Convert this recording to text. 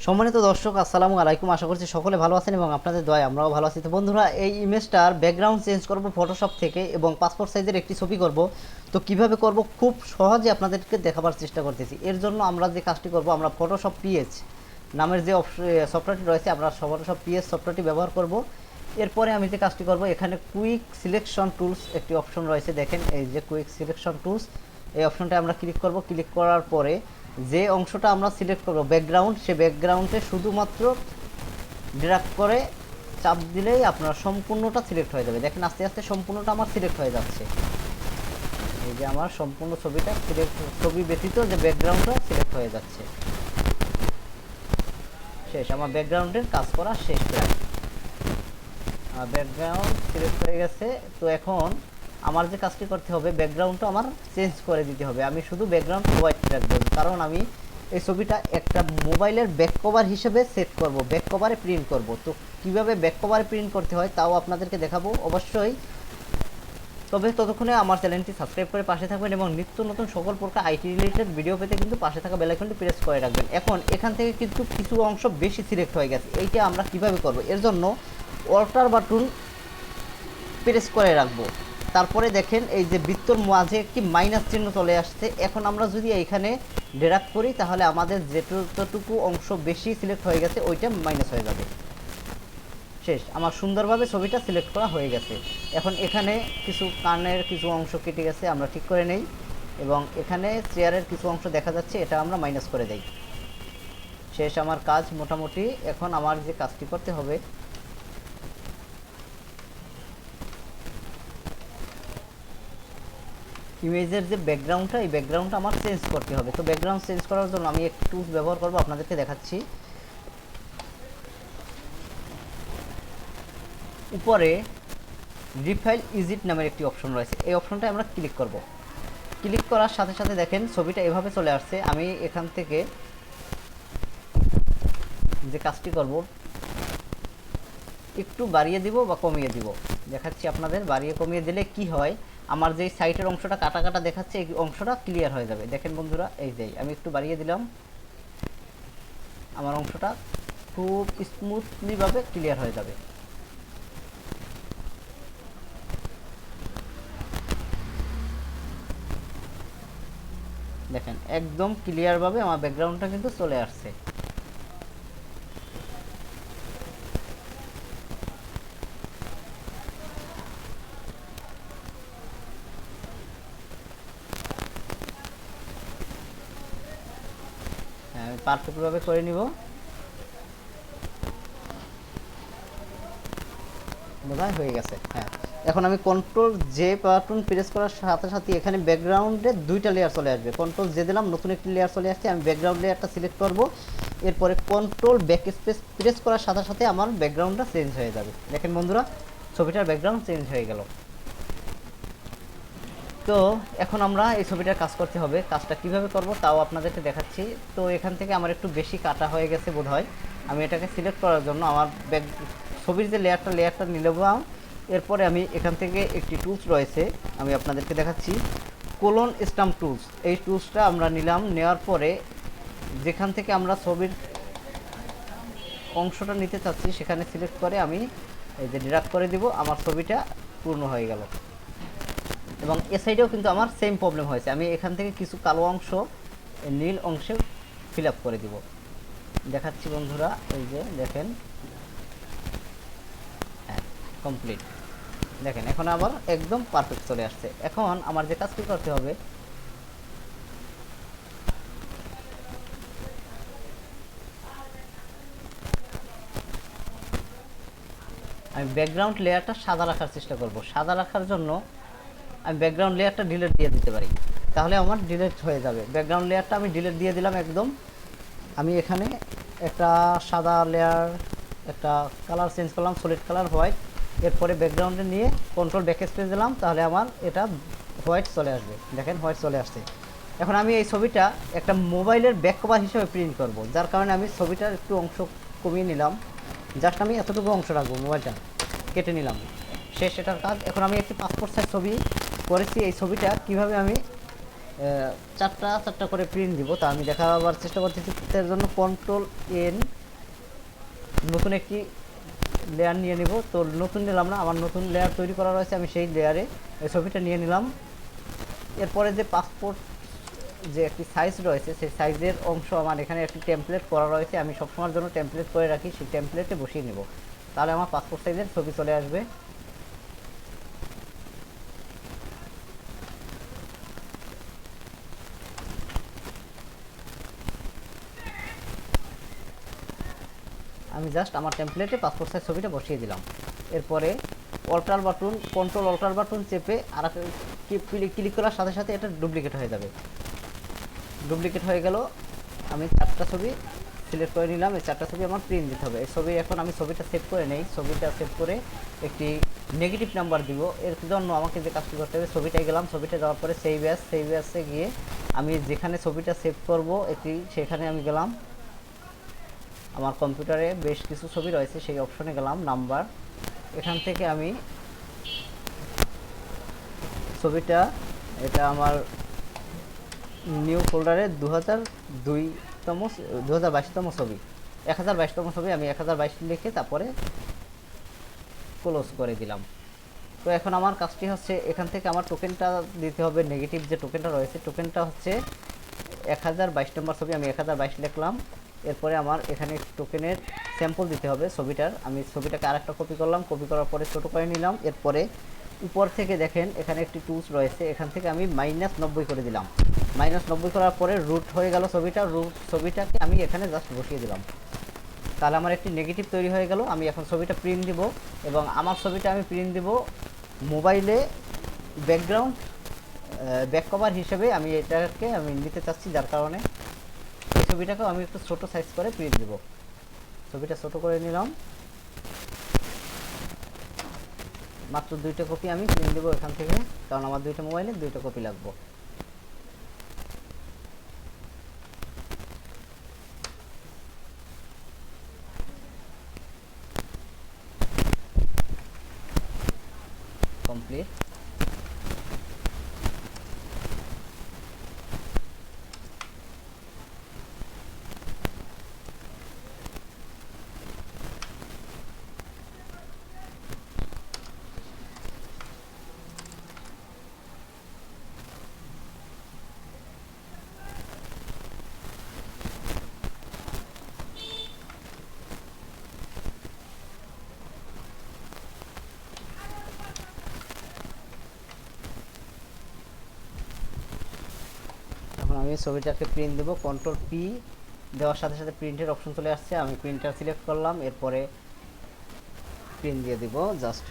সম্মানিত দর্শক, আসসালামু আলাইকুম। আশা করছি সকলে ভালো আছেন এবং আপনাদের দয়ায় আমরাও ভালো আছি। তো বন্ধুরা, এই ইমেজটার ব্যাকগ্রাউন্ড চেঞ্জ করব ফটোশপ থেকে এবং পাসপোর্ট সাইজের একটি ছবি করব। তো কিভাবে করব খুব সহজে আপনাদেরকে দেখাবার চেষ্টা করতেছি। এর জন্য আমরা যে কাজটি করব, আমরা ফটোশপ পিএস নামের যে সফটওয়্যারটি রয়েছে, আমরা ফটোশপ পিএস সফটওয়্যারটি ব্যবহার করব। এরপরে আমি যে কাজটি করব, এখানে কুইক সিলেকশন টুলস একটি অপশন রয়েছে, দেখেন এই যে কুইক সিলেকশন টুলস, এই অপশনটা আমরা ক্লিক করব। ক্লিক করার পরে যে অংশটা আমরা সিলেক্ট করব ব্যাকগ্রাউন্ড, সে ব্যাকগ্রাউন্ডে শুধুমাত্র ড্র্যাগ করে চাপ দিলেই আপনার সম্পূর্ণটা সিলেক্ট হয়ে যাবে। দেখেন আস্তে আস্তে সম্পূর্ণটা আমার সিলেক্ট হয়ে যাচ্ছে। এই যে আমার সম্পূর্ণ ছবিটা সিলেক্ট, ছবি ব্যতীত যে ব্যাকগ্রাউন্ডটা সিলেক্ট হয়ে যাচ্ছে। শেষ, আমার ব্যাকগ্রাউন্ডের কাজ করা শেষ প্রায়। ব্যাকগ্রাউন্ড সিলেক্ট হয়ে গেছে। তো এখন আমার যে কাজটি করতে হবে, ব্যাকগ্রাউন্ডটা আমার চেঞ্জ করে দিতে হবে। আমি শুধু ব্যাকগ্রাউন্ড হোয়াইট রাখবো, কারণ আমি এই ছবিটা একটা মোবাইলের ব্যাক কভার হিসেবে সেট করব, ব্যাক কভারে প্রিন্ট করব। তো কিভাবে ব্যাক কভারে প্রিন্ট করতে হয় তাও আপনাদেরকে দেখাবো অবশ্যই। তবে ততক্ষণে আমার চ্যানেলটি সাবস্ক্রাইব করে পাশে থাকবেন এবং নিত্য নতুন সকল প্রকার আইটি রিলেটেড ভিডিও পেতে কিন্তু পাশে থাকা বেল আইকনটি প্রেস করে রাখবেন। এখন এখান থেকে কিন্তু কিছু অংশ বেশি সিলেক্ট হয়ে গেছে, এইটা আমরা কিভাবে করব? এর জন্য অল্টার বাটন প্রেস করে রাখবো। তারপরে দেখেন এই যে বৃত্তর মাঝে একটি মাইনাস চিহ্ন চলে আসছে। এখন আমরা যদি এইখানে ড্র্যাগ করি, তাহলে আমাদের যতটুকু অংশ বেশি সিলেক্ট হয়ে গেছে ওইটা মাইনাস হয়ে যাবে। শেষ, আমার সুন্দরভাবে ছবিটা সিলেক্ট করা হয়ে গেছে। এখন এখানে কিছু কানের কিছু অংশ কেটে গেছে, আমরা ঠিক করে নেই। এবং এখানে চেয়ারের কিছু অংশ দেখা যাচ্ছে, এটা আমরা মাইনাস করে দেই। শেষ আমার কাজ মোটামুটি। এখন আমার যে কাজটি করতে হবে, ইমেজের যে ব্যাকগ্রাউন্ডটা, এই ব্যাকগ্রাউন্ডটা আমার চেঞ্জ করতে হবে। তো ব্যাকগ্রাউন্ড চেঞ্জ করার জন্য আমি একটু টুলস ব্যবহার করব, আপনাদেরকে দেখাচ্ছি। উপরে রিফাইল ইজিট নামের একটি অপশন রয়েছে, এই অপশনটা আমরা ক্লিক করব। ক্লিক করার সাথে সাথে দেখেন ছবিটা এভাবে চলে আসছে। আমি এখান থেকে যে কাজটি করব, একটু বাড়িয়ে দিব বা কমিয়ে দিব, দেখাচ্ছি আপনাদের। বাড়িয়ে কমিয়ে দিলে কি হয়, আমার যে সাইটের অংশটা কাটা কাটা দেখাচ্ছে, এই অংশটা ক্লিয়ার হয়ে যাবে। দেখেন বন্ধুরা, এই যে আমি একটু বাড়িয়ে দিলাম, আমার অংশটা খুব স্মুথলি ভাবে ক্লিয়ার হয়ে যাবে। দেখেন একদম ক্লিয়ার ভাবে আমার ব্যাকগ্রাউন্ডটা কিন্তু চলে আসছে। হ্যাঁ, আমি পারফেক্ট ভাবে করে নিব। বোধহয় হয়ে গেছে। হ্যাঁ, এখন আমি কন্ট্রোল জে বাটন প্রেস করার সাথে সাথে এখানে ব্যাকগ্রাউন্ডে দুইটা লেয়ার চলে আসবে। কন্ট্রোল জে দিলাম, নতুন একটি লেয়ার চলে আসছে। আমি ব্যাকগ্রাউন্ড লেয়ারটা সিলেক্ট করব। এরপরে কন্ট্রোল ব্যাক স্পেস প্রেস করার সাথে সাথে আমার ব্যাকগ্রাউন্ডটা চেঞ্জ হয়ে যাবে। দেখেন বন্ধুরা, ছবিটার ব্যাকগ্রাউন্ড চেঞ্জ হয়ে গেল। তো এখন আমরা এই ছবিটার কাজ করতে হবে। কাজটা কিভাবে করব তাও আপনাদেরকে দেখাচ্ছি। তো এখান থেকে আমার একটু বেশি কাটা হয়ে গেছে বোধহয়। আমি এটাকে সিলেক্ট করার জন্য আমার ছবির যে লেয়ারটা নিলাম। এরপরে আমি এখান থেকে একটি টুলস রয়েছে, আমি আপনাদেরকে দেখাচ্ছি, কোলন স্টাম্প টুলস। এই টুলসটা আমরা নিলাম। নেওয়ার পরে যেখান থেকে আমরা ছবির অংশটা নিতে চাচ্ছি সেখানে সিলেক্ট করে আমি এই যে ড্র্যাগ করে দিব, আমার ছবিটা পূর্ণ হয়ে গেল। এবং এ সাইডেও কিন্তু আমার সেম প্রবলেম হয়েছে। আমি এখান থেকে কিছু কালো অংশ নীল অংশে ফিল আপ করে দিব, দেখাচ্ছি বন্ধুরা। এই যে দেখেন, হ্যাঁ কমপ্লিট। দেখেন এখন আবার একদম পারফেক্ট চলে আসছে। এখন আমার যে কাজটি করতে হবে, আমি ব্যাকগ্রাউন্ড লেয়ারটা সাদা রাখার চেষ্টা করব। সাদা রাখার জন্য আমি ব্যাকগ্রাউন্ড লেয়ারটা ডিলিট দিয়ে দিতে পারি, তাহলে আমার ডিলিট হয়ে যাবে। ব্যাকগ্রাউন্ড লেয়ারটা আমি ডিলিট দিয়ে দিলাম একদম। আমি এখানে একটা সাদা লেয়ার, একটা কালার চেঞ্জ করলাম, সলিড কালার হোয়াইট। এরপরে ব্যাকগ্রাউন্ডে নিয়ে কন্ট্রোল ব্যাক স্পেস দিলাম, তাহলে আমার এটা হোয়াইট চলে আসবে। দেখেন হোয়াইট চলে আসছে। এখন আমি এই ছবিটা একটা মোবাইলের ব্যাক কভার হিসেবে প্রিন্ট করব, যার কারণে আমি ছবিটার একটু অংশ কমিয়ে নিলাম। জাস্ট আমি এতটুকু অংশ রাখবো, মোবাইলটা কেটে নিলাম। শেষ এটার কাজ। এখন আমি একটি পাসপোর্ট সাইজ ছবি করেছি। এই ছবিটা কিভাবে আমি চারটা চারটা করে প্রিন্ট দিব। তা আমি দেখাবার চেষ্টা করতেছি। এর জন্য কন্ট্রোল এন, নতুন একটি লেয়ার নিয়ে নিব। তো নতুন নিলাম না, আমার নতুন লেয়ার তৈরি করা রয়েছে, আমি সেই লেয়ারে এই ছবিটা নিয়ে নিলাম। এরপরে যে পাসপোর্ট যে একটি সাইজ রয়েছে, সেই সাইজের অংশ আমার এখানে একটি টেমপ্লেট করা রয়েছে, আমি সবসময়ের জন্য টেমপ্লেট করে রাখি, সেই টেমপ্লেটে বসিয়ে নেব। তাহলে আমার পাসপোর্ট সাইজের ছবি চলে আসবে। আমি জাস্ট আমার টেমপ্লেটে পাসপোর্ট সাইজ ছবিটা বসিয়ে দিলাম। এরপরে alter button, control alter button চেপে আর ক্লিক করার সাথে সাথে এটা ডুপ্লিকেট হয়ে যাবে। ডুপ্লিকেট হয়ে গেল। আমি চারটা ছবি সিলেক্ট করে নিলাম, এই চারটা ছবি আমার প্রিন্ট দিতে হবে। এই ছবি এখন আমি ছবিটা সেভ করে নেই। ছবিটা সেভ করে একটি নেগেটিভ নাম্বার দিব। এর জন্য আমাকে যে কাজটি করতে হবে, ছবিটায় গেলাম, ছবিটা যাওয়ার পরে সেভ অ্যাসে গিয়ে আমি যেখানে ছবিটা সেভ করব একটি, সেখানে আমি গেলাম। আমার কম্পিউটারে বেশ কিছু ছবি রয়েছে, সেই অপশনে গেলাম, নাম্বার। এখান থেকে আমি ছবিটা, এটা আমার নিউ ফোল্ডারে 2022তম ছবি, 1022তম ছবি, আমি 1022 লিখে তারপরে ক্লোজ করে দিলাম। তো এখন আমার কাজটি হচ্ছে এখান থেকে আমার টোকেনটা দিতে হবে। নেগেটিভ যে টোকেনটা রয়েছে, টোকেনটা হচ্ছে 1022 নম্বর ছবি, আমি 1022 লিখলাম। এরপরে আমার এখানে টোকেনের স্যাম্পল দিতে হবে ছবিটার। আমি ছবিটাকে আরেকটা কপি করলাম, কপি করার পরে ছোটো করে নিলাম। এরপরে উপর থেকে দেখেন এখানে একটি টুলস রয়েছে, এখান থেকে আমি -90 করে দিলাম। -90 করার পরে রুট হয়ে গেল ছবিটা। ছবিটাকে আমি এখানে জাস্ট বসিয়ে দিলাম। তাহলে আমার একটি নেগেটিভ তৈরি হয়ে গেল। আমি এখন ছবিটা প্রিন্ট দিব, এবং আমার ছবিটা আমি প্রিন্ট দিব মোবাইলে ব্যাকগ্রাউন্ড ব্যাক কভার হিসেবে আমি এটাকে আমি নিতে চাচ্ছি, যার কারণে এই ছবিটাকেও আমি একটু ছোটো সাইজ করে প্রিন্ট দিব। ছবিটা ছোটো করে নিলাম, মাত্র 2টা কপি আমি প্রিন্ট দেবো এখান থেকে, কারণ আমার 2টা মোবাইলে 2টা কপি লাগবে। কমপ্লিট। এখন আমি ছবিটাকে প্রিন্ট দেবো। কন্ট্রোল পি দেওয়ার সাথে সাথে প্রিন্টের অপশন চলে আসছে, আমি প্রিন্টার সিলেক্ট করলাম, এরপরে প্রিন্ট দিয়ে দিব জাস্ট।